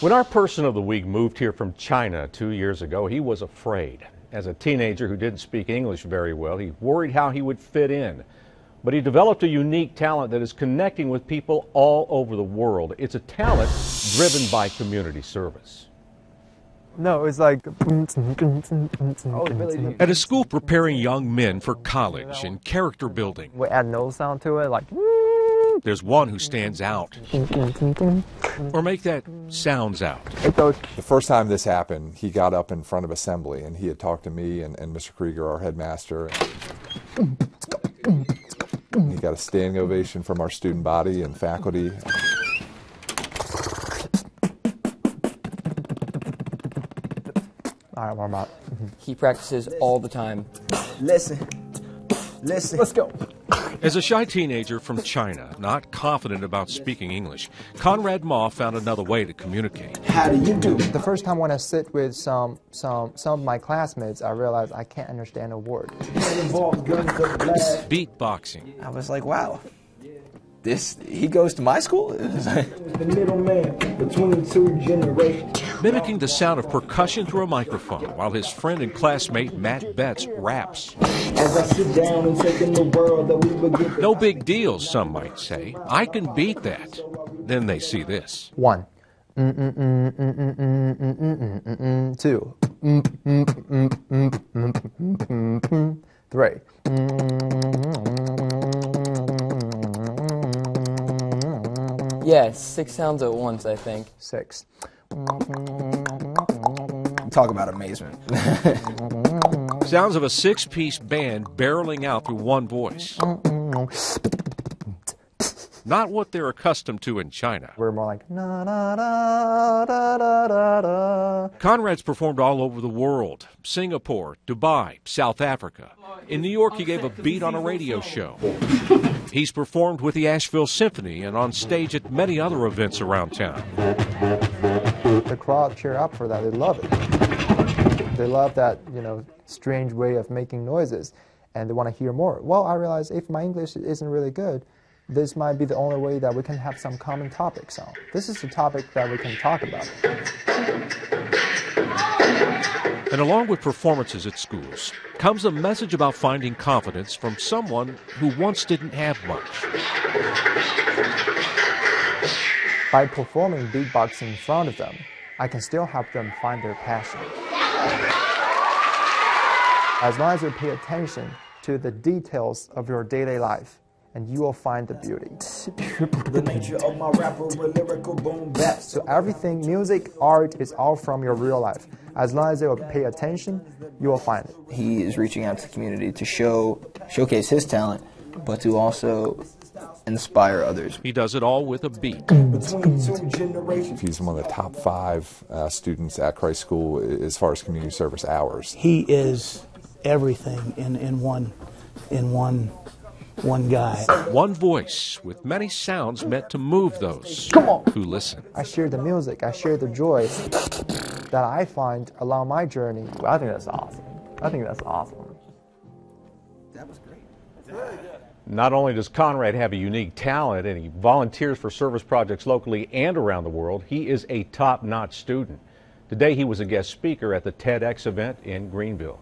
When our person of the week moved here from China 2 years ago, he was afraid. As a teenager who didn't speak English very well, he worried how he would fit in. But he developed a unique talent that is connecting with people all over the world. It's a talent driven by community service. No, it's like... At a school preparing young men for college and character building, We add no sound to it, like... there's one who stands out. Or make that sounds out. The first time this happened, he got up in front of assembly and he had talked to me and Mr. Krieger, our headmaster. He got a standing ovation from our student body and faculty. All right, warm up. He practices all the time. Listen. Let's go. As a shy teenager from China, not confident about speaking English, Conrad Ma found another way to communicate. How do you do? The first time when I sit with some of my classmates, I realized I can't understand a word. Beatboxing. I was like, wow. He goes to my school? The middleman between two generations. Mimicking the sound of percussion through a microphone while his friend and classmate Matt Betts raps. As I sit down and take in the world that we would get. No big deal, some might say. I can beat that. Then they see this. 1. 2. 3. Yeah, 6 sounds at once, I think. 6. Talk about amazement. Sounds of a 6-piece band barreling out through one voice. Not what they're accustomed to in China. We're more like na na da da da da da. Conrad's performed all over the world. Singapore, Dubai, South Africa. In New York, he gave a beat on a radio show. He's performed with the Asheville Symphony and on stage at many other events around town. The crowd cheer up for that. They love it. They love that, strange way of making noises, and they want to hear more. Well, I realized if my English isn't really good, this might be the only way that we can have some common topics on. This is the topic that we can talk about. And along with performances at schools comes a message about finding confidence from someone who once didn't have much. By performing beatboxing in front of them, I can still help them find their passion. As long as you pay attention to the details of your daily life, and you will find the beauty. The nature of my rapper, a lyrical boom bap. So everything, music, art, is all from your real life. As long as you will pay attention, you will find it. He is reaching out to the community to showcase his talent, but to also inspire others. He does it all with a beat. Between two generations. He's one of the top 5 students at Christ School as far as community service hours. He is everything in one guy. One voice with many sounds meant to move those who listen. I share the music, I share the joy that I find along my journey. I think that's awesome. That was great. Not only does Conrad have a unique talent and he volunteers for service projects locally and around the world, he is a top-notch student. Today he was a guest speaker at the TEDx event in Greenville.